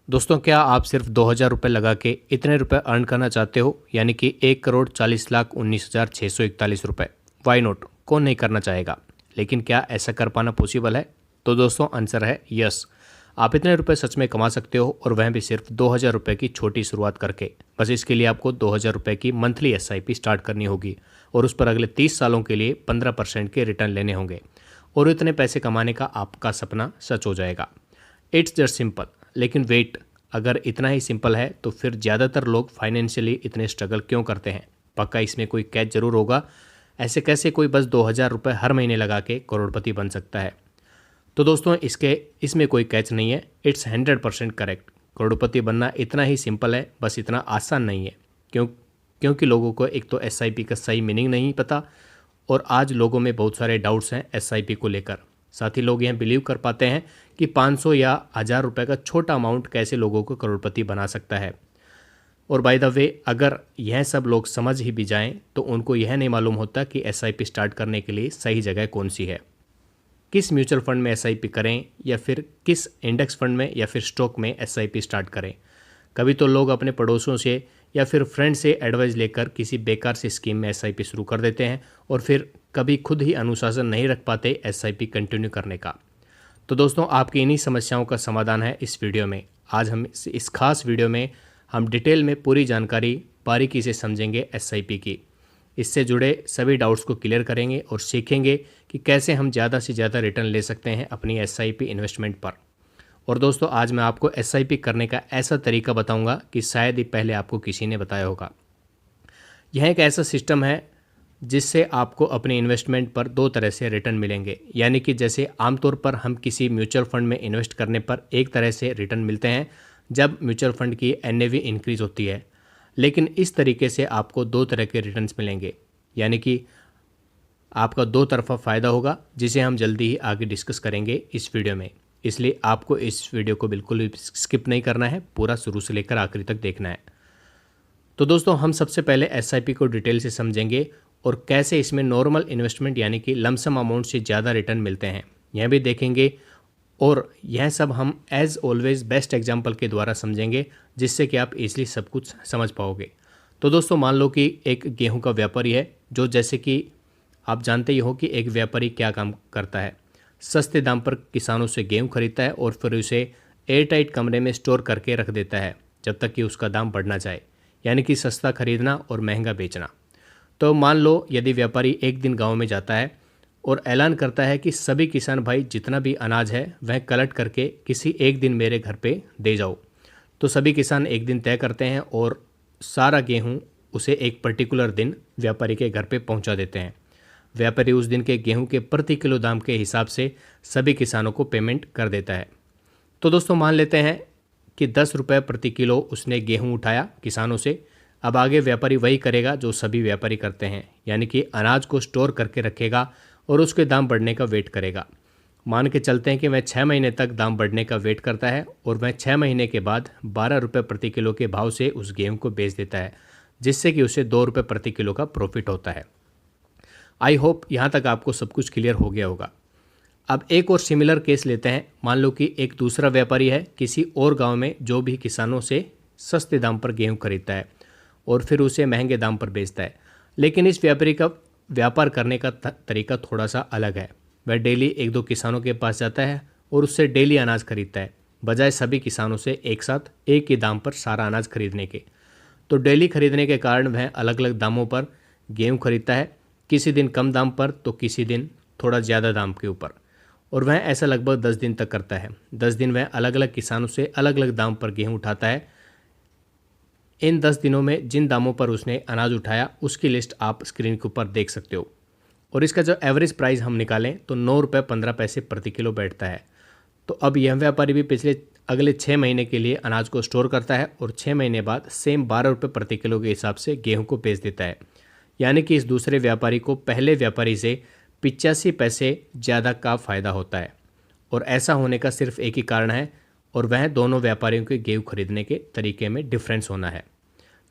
दोस्तों, क्या आप सिर्फ 2,000 रुपये लगा के इतने रुपए अर्न करना चाहते हो, यानी कि 1,40,19,641 रुपये? वाई नॉट, कौन नहीं करना चाहेगा। लेकिन क्या ऐसा कर पाना पॉसिबल है? तो दोस्तों, आंसर है यस। आप इतने रुपए सच में कमा सकते हो, और वह भी सिर्फ 2,000 रुपये की छोटी शुरुआत करके। बस इसके लिए आपको 2,000 रुपये की मंथली SIP स्टार्ट करनी होगी, और उस पर अगले 30 सालों के लिए 15% के रिटर्न लेने होंगे, और इतने पैसे कमाने का आपका सपना सच हो जाएगा। It's just simple. लेकिन वेट, अगर इतना ही सिंपल है तो फिर ज़्यादातर लोग फाइनेंशियली इतने स्ट्रगल क्यों करते हैं? पक्का इसमें कोई कैच ज़रूर होगा। ऐसे कैसे कोई बस 2,000 रुपये हर महीने लगा के करोड़पति बन सकता है? तो दोस्तों, इसमें कोई कैच नहीं है। It's 100% correct. करोड़पति बनना इतना ही सिंपल है, बस इतना आसान नहीं है। क्योंकि लोगों को एक तो SIP का सही मीनिंग नहीं पता, और आज लोगों में बहुत सारे डाउट्स हैं SIP को लेकर। साथ ही लोग यह बिलीव कर पाते हैं कि 500 या 1,000 रुपये का छोटा अमाउंट कैसे लोगों को करोड़पति बना सकता है। और बाय द वे, अगर यह सब लोग समझ ही भी जाएं तो उनको यह नहीं मालूम होता कि SIP स्टार्ट करने के लिए सही जगह कौन सी है। किस म्यूचुअल फंड में SIP करें, या फिर किस इंडेक्स फंड में या फिर स्टॉक में SIP स्टार्ट करें। कभी तो लोग अपने पड़ोसियों से या फिर फ्रेंड से एडवाइस लेकर किसी बेकार सी स्कीम में SIP शुरू कर देते हैं, और फिर कभी खुद ही अनुशासन नहीं रख पाते SIP कंटिन्यू करने का। तो दोस्तों, आपकी इन्हीं समस्याओं का समाधान है इस वीडियो में। आज हम इस खास वीडियो में हम डिटेल में पूरी जानकारी बारीकी से समझेंगे SIP की। इससे जुड़े सभी डाउट्स को क्लियर करेंगे और सीखेंगे कि कैसे हम ज़्यादा से ज़्यादा रिटर्न ले सकते हैं अपनी SIP इन्वेस्टमेंट पर। और दोस्तों, आज मैं आपको SIP करने का ऐसा तरीका बताऊंगा कि शायद ही पहले आपको किसी ने बताया होगा। यह एक ऐसा सिस्टम है जिससे आपको अपने इन्वेस्टमेंट पर दो तरह से रिटर्न मिलेंगे। यानी कि जैसे आमतौर पर हम किसी म्यूचुअल फंड में इन्वेस्ट करने पर एक तरह से रिटर्न मिलते हैं जब म्यूचुअल फंड की NAV इंक्रीज होती है, लेकिन इस तरीके से आपको दो तरह के रिटर्न्स मिलेंगे। यानी कि आपका दो तरफा फ़ायदा होगा, जिसे हम जल्दी ही आगे डिस्कस करेंगे इस वीडियो में। इसलिए आपको इस वीडियो को बिल्कुल भी स्किप नहीं करना है, पूरा शुरू से लेकर आखिरी तक देखना है। तो दोस्तों, हम सबसे पहले SIP को डिटेल से समझेंगे, और कैसे इसमें नॉर्मल इन्वेस्टमेंट यानी कि लमसम अमाउंट से ज़्यादा रिटर्न मिलते हैं यह भी देखेंगे। और यह सब हम एज़ ऑलवेज बेस्ट एग्जाम्पल के द्वारा समझेंगे, जिससे कि आप इजीली सब कुछ समझ पाओगे। तो दोस्तों, मान लो कि एक गेहूं का व्यापारी है, जो जैसे कि आप जानते ही हो कि एक व्यापारी क्या काम करता है। सस्ते दाम पर किसानों से गेहूं खरीदता है और फिर उसे एयरटाइट कमरे में स्टोर करके रख देता है जब तक कि उसका दाम बढ़ ना जाए। यानी कि सस्ता खरीदना और महंगा बेचना। तो मान लो यदि व्यापारी एक दिन गांव में जाता है और ऐलान करता है कि सभी किसान भाई, जितना भी अनाज है वह कलेक्ट करके किसी एक दिन मेरे घर पे दे जाओ। तो सभी किसान एक दिन तय करते हैं और सारा गेहूं उसे एक पर्टिकुलर दिन व्यापारी के घर पे पहुंचा देते हैं। व्यापारी उस दिन के गेहूं के प्रति किलो दाम के हिसाब से सभी किसानों को पेमेंट कर देता है। तो दोस्तों, मान लेते हैं कि 10 रुपये प्रति किलो उसने गेहूं उठाया किसानों से। अब आगे व्यापारी वही करेगा जो सभी व्यापारी करते हैं, यानी कि अनाज को स्टोर करके रखेगा और उसके दाम बढ़ने का वेट करेगा। मान के चलते हैं कि वह 6 महीने तक दाम बढ़ने का वेट करता है, और वह 6 महीने के बाद 12 रुपये प्रति किलो के भाव से उस गेहूं को बेच देता है, जिससे कि उसे 2 रुपये प्रति किलो का प्रॉफिट होता है। आई होप यहाँ तक आपको सब कुछ क्लियर हो गया होगा। अब एक और सिमिलर केस लेते हैं। मान लो कि एक दूसरा व्यापारी है किसी और गाँव में, जो भी किसानों से सस्ते दाम पर गेहूँ खरीदता है और फिर उसे महंगे दाम पर बेचता है। लेकिन इस व्यापारी का व्यापार करने का तरीका थोड़ा सा अलग है। वह डेली एक दो किसानों के पास जाता है और उससे डेली अनाज खरीदता है, बजाय सभी किसानों से एक साथ एक ही दाम पर सारा अनाज खरीदने के। तो डेली खरीदने के कारण वह अलग अलग दामों पर गेहूँ खरीदता है, किसी दिन कम दाम पर तो किसी दिन थोड़ा ज़्यादा दाम के ऊपर। और वह ऐसा लगभग 10 दिन तक करता है। 10 दिन वह अलग अलग किसानों से अलग अलग दाम पर गेहूँ उठाता है। इन 10 दिनों में जिन दामों पर उसने अनाज उठाया उसकी लिस्ट आप स्क्रीन के ऊपर देख सकते हो। और इसका जो एवरेज प्राइस हम निकालें तो 9 रुपये 15 पैसे प्रति किलो बैठता है। तो अब यह व्यापारी भी अगले 6 महीने के लिए अनाज को स्टोर करता है और 6 महीने बाद सेम 12 रुपये प्रति किलो के हिसाब से गेहूं को बेच देता है। यानी कि इस दूसरे व्यापारी को पहले व्यापारी से 85 पैसे ज़्यादा का फ़ायदा होता है। और ऐसा होने का सिर्फ एक ही कारण है, और वह दोनों व्यापारियों के गेहूं खरीदने के तरीके में डिफरेंस होना है।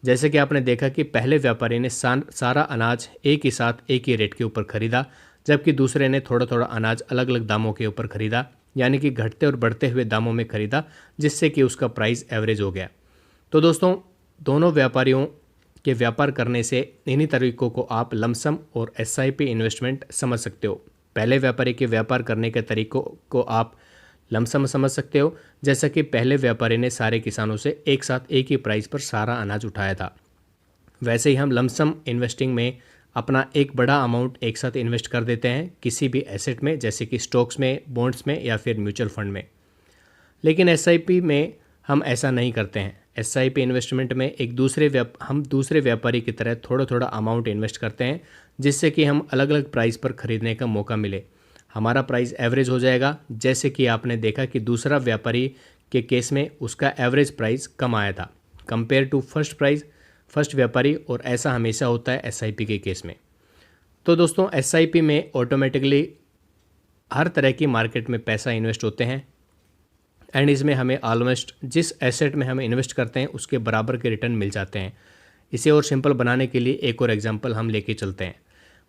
जैसे कि आपने देखा कि पहले व्यापारी ने सारा अनाज एक ही साथ एक ही रेट के ऊपर खरीदा, जबकि दूसरे ने थोड़ा थोड़ा अनाज अलग अलग दामों के ऊपर खरीदा, यानी कि घटते और बढ़ते हुए दामों में खरीदा, जिससे कि उसका प्राइस एवरेज हो गया। तो दोस्तों, दोनों व्यापारियों के व्यापार करने से इन्हीं तरीकों को आप लमसम और एसआईपी इन्वेस्टमेंट समझ सकते हो। पहले व्यापारी के व्यापार करने के तरीकों को आप लमसम समझ सकते हो, जैसा कि पहले व्यापारी ने सारे किसानों से एक साथ एक ही प्राइस पर सारा अनाज उठाया था। वैसे ही हम लमसम इन्वेस्टिंग में अपना एक बड़ा अमाउंट एक साथ इन्वेस्ट कर देते हैं किसी भी एसेट में, जैसे कि स्टॉक्स में, बॉन्ड्स में या फिर म्यूचुअल फंड में। लेकिन एसआईपी में हम ऐसा नहीं करते हैं। एसआईपी इन्वेस्टमेंट में हम दूसरे व्यापारी की तरह थोड़ा थोड़ा अमाउंट इन्वेस्ट करते हैं, जिससे कि हम अलग अलग प्राइस पर खरीदने का मौका मिले। हमारा प्राइस एवरेज हो जाएगा, जैसे कि आपने देखा कि दूसरा व्यापारी के केस में उसका एवरेज प्राइस कम आया था कंपेयर टू फर्स्ट व्यापारी, और ऐसा हमेशा होता है एसआईपी के केस में। तो दोस्तों, एसआईपी में ऑटोमेटिकली हर तरह की मार्केट में पैसा इन्वेस्ट होते हैं, एंड इसमें हमें ऑलमोस्ट जिस एसेट में हम इन्वेस्ट करते हैं उसके बराबर के रिटर्न मिल जाते हैं। इसे और सिंपल बनाने के लिए एक और एग्जांपल हम लेके चलते हैं।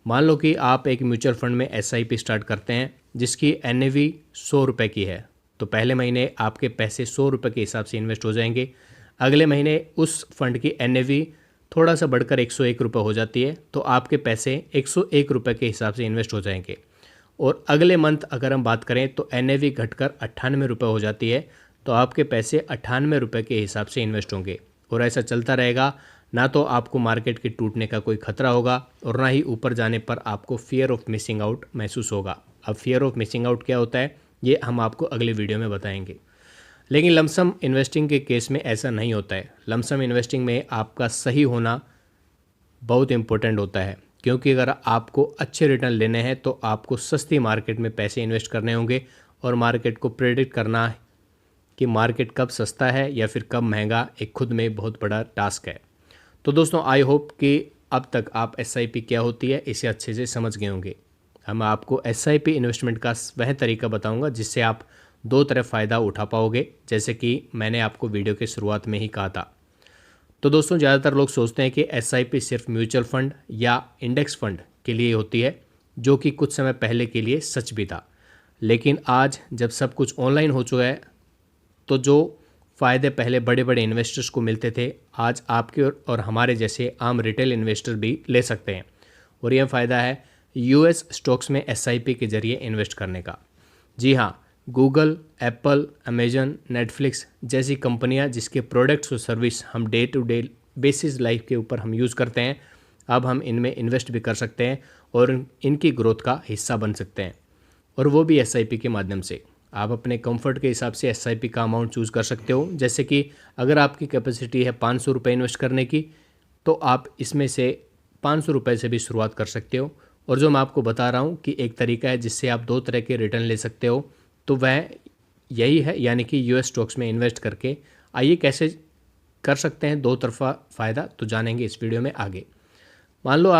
मान लो कि आप एक म्यूचुअल फंड में एसआईपी स्टार्ट करते हैं जिसकी एनएवी 100 रुपये की है। तो पहले महीने आपके पैसे 100 रुपये के हिसाब से इन्वेस्ट हो जाएंगे। अगले महीने उस फंड की एनएवी थोड़ा सा बढ़कर 101 रुपये हो जाती है, तो आपके पैसे 101 रुपये के हिसाब से इन्वेस्ट हो जाएंगे। और अगले मंथ अगर हम बात करें तो एनएवी घटकर 98 रुपये हो जाती है, तो आपके पैसे 98 रुपये के हिसाब से इन्वेस्ट होंगे। और ऐसा चलता रहेगा। ना तो आपको मार्केट के टूटने का कोई खतरा होगा और ना ही ऊपर जाने पर आपको फियर ऑफ मिसिंग आउट महसूस होगा। अब फियर ऑफ मिसिंग आउट क्या होता है, ये हम आपको अगले वीडियो में बताएंगे। लेकिन लमसम इन्वेस्टिंग के केस में ऐसा नहीं होता है। लमसम इन्वेस्टिंग में आपका सही होना बहुत इंपॉर्टेंट होता है, क्योंकि अगर आपको अच्छे रिटर्न लेने हैं तो आपको सस्ती मार्केट में पैसे इन्वेस्ट करने होंगे, और मार्केट को प्रेडिक्ट करना कि मार्केट कब सस्ता है या फिर कब महंगा, एक खुद में बहुत बड़ा टास्क है। तो दोस्तों, आई होप कि अब तक आप एसआईपी क्या होती है इसे अच्छे से समझ गए होंगे। हम आपको एसआईपी इन्वेस्टमेंट का वह तरीका बताऊंगा जिससे आप दो तरफ फ़ायदा उठा पाओगे, जैसे कि मैंने आपको वीडियो के शुरुआत में ही कहा था। तो दोस्तों, ज़्यादातर लोग सोचते हैं कि एसआईपी सिर्फ म्यूचुअल फंड या इंडेक्स फंड के लिए होती है, जो कि कुछ समय पहले के लिए सच भी था। लेकिन आज जब सब कुछ ऑनलाइन हो चुका है, तो जो फ़ायदे पहले बड़े बड़े इन्वेस्टर्स को मिलते थे, आज आपके और हमारे जैसे आम रिटेल इन्वेस्टर भी ले सकते हैं। और यह फ़ायदा है यूएस स्टॉक्स में एसआईपी के जरिए इन्वेस्ट करने का। जी हाँ, गूगल, एप्पल, अमेजन, नेटफ्लिक्स जैसी कंपनियां जिसके प्रोडक्ट्स और सर्विस हम day to day basis life के ऊपर हम यूज़ करते हैं, अब हम इनमें इन्वेस्ट भी कर सकते हैं और इनकी ग्रोथ का हिस्सा बन सकते हैं, और वो भी एसआईपी के माध्यम से। आप अपने कंफर्ट के हिसाब से एसआईपी का अमाउंट चूज़ कर सकते हो। जैसे कि अगर आपकी कैपेसिटी है 500 रुपये इन्वेस्ट करने की, तो आप इसमें से 500 रुपये से भी शुरुआत कर सकते हो। और जो मैं आपको बता रहा हूँ कि एक तरीका है जिससे आप दो तरह के रिटर्न ले सकते हो, तो वह यही है, यानी कि यूएस स्टॉक्स में इन्वेस्ट करके। आइए कैसे कर सकते हैं दो तरफा फ़ायदा, तो जानेंगे इस वीडियो में आगे। मान लो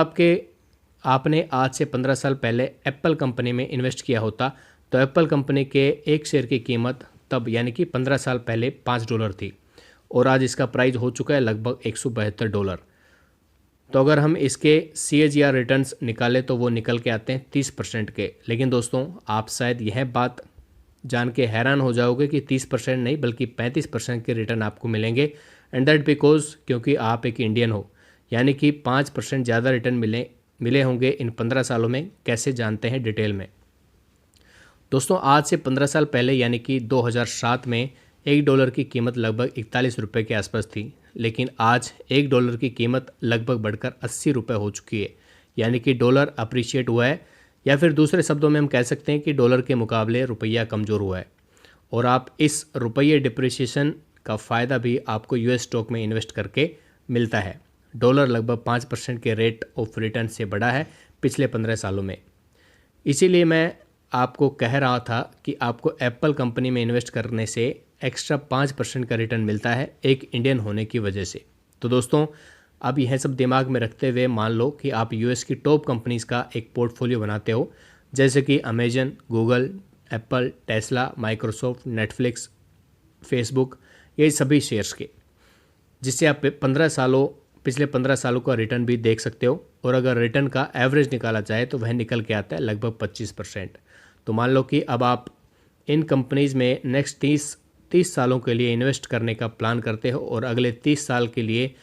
आपने आज से 15 साल पहले एप्पल कंपनी में इन्वेस्ट किया होता, तो एप्पल कंपनी के एक शेयर की कीमत तब यानी कि 15 साल पहले $5 थी, और आज इसका प्राइस हो चुका है लगभग $172। तो अगर हम इसके CAGR रिटर्न्स निकालें तो वो निकल के आते हैं 30% के। लेकिन दोस्तों, आप शायद यह बात जान के हैरान हो जाओगे कि 30% नहीं बल्कि 35% के रिटर्न आपको मिलेंगे, एंड दैट बिकॉज क्योंकि आप एक इंडियन हो, यानी कि 5% ज़्यादा रिटर्न मिले होंगे इन 15 सालों में। कैसे जानते हैं डिटेल में। दोस्तों, आज से 15 साल पहले यानी कि 2007 में $1 की कीमत लगभग 41 रुपये के आसपास थी, लेकिन आज $1 की कीमत लगभग बढ़कर 80 रुपये हो चुकी है, यानी कि डॉलर अप्रिशिएट हुआ है, या फिर दूसरे शब्दों में हम कह सकते हैं कि डॉलर के मुकाबले रुपया कमज़ोर हुआ है। और आप इस रुपये डिप्रिसिएशन का फ़ायदा भी आपको यूएस स्टॉक में इन्वेस्ट करके मिलता है। डॉलर लगभग 5% के रेट ऑफ रिटर्न से बढ़ा है पिछले 15 सालों में। इसीलिए मैं आपको कह रहा था कि आपको एप्पल कंपनी में इन्वेस्ट करने से एक्स्ट्रा 5% का रिटर्न मिलता है एक इंडियन होने की वजह से। तो दोस्तों, अब यह सब दिमाग में रखते हुए मान लो कि आप यूएस की टॉप कंपनीज़ का एक पोर्टफोलियो बनाते हो, जैसे कि Amazon, Google, Apple, Tesla, Microsoft, Netflix, Facebook, ये सभी शेयर्स के, जिससे आप पिछले 15 सालों का रिटर्न भी देख सकते हो। और अगर रिटर्न का एवरेज निकाला जाए तो वह निकल के आता है लगभग 25%। तो मान लो कि अब आप इन कंपनीज़ में नेक्स्ट 30 सालों के लिए इन्वेस्ट करने का प्लान करते हो और अगले 30 साल के लिए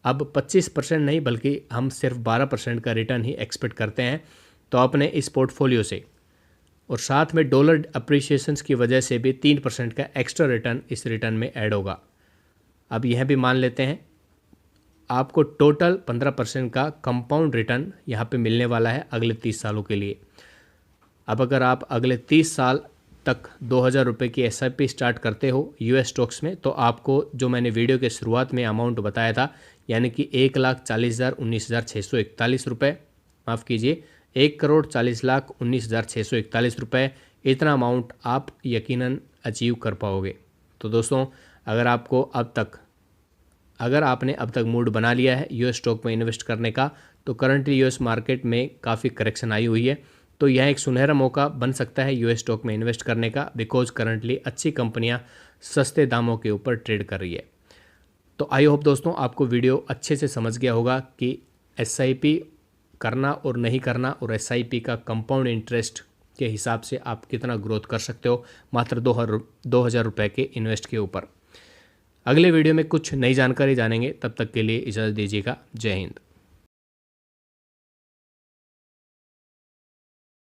अब 25% नहीं बल्कि हम सिर्फ 12% का रिटर्न ही एक्सपेक्ट करते हैं, तो आपने इस पोर्टफोलियो से और साथ में डॉलर अप्रिसिएशंस की वजह से भी 3% का एक्स्ट्रा रिटर्न इस रिटर्न में ऐड होगा। अब यह भी मान लेते हैं आपको टोटल 15% का कंपाउंड रिटर्न यहाँ पे मिलने वाला है अगले 30 सालों के लिए। अब अगर आप अगले 30 साल तक 2000 रुपये की SIP स्टार्ट करते हो US स्टॉक्स में, तो आपको जो मैंने वीडियो के शुरुआत में अमाउंट बताया था, यानी कि 1,40,19,641 रुपये, माफ़ कीजिए 1,40,19,641 रुपये, इतना अमाउंट आप यकीनन अचीव कर पाओगे। तो दोस्तों अगर आपने अब तक मूड बना लिया है US स्टॉक में इन्वेस्ट करने का, तो करंटली US मार्केट में काफ़ी करेक्शन आई हुई है, तो यह एक सुनहरा मौका बन सकता है US स्टॉक में इन्वेस्ट करने का, बिकॉज करंटली अच्छी कंपनियां सस्ते दामों के ऊपर ट्रेड कर रही है। तो आई होप दोस्तों आपको वीडियो अच्छे से समझ गया होगा कि SIP करना और नहीं करना और SIP का कंपाउंड इंटरेस्ट के हिसाब से आप कितना ग्रोथ कर सकते हो मात्र 2000 रुपये के इन्वेस्ट के ऊपर। अगले वीडियो में कुछ नई जानकारी जानेंगे, तब तक के लिए इजाज़त दीजिएगा। जय हिंद।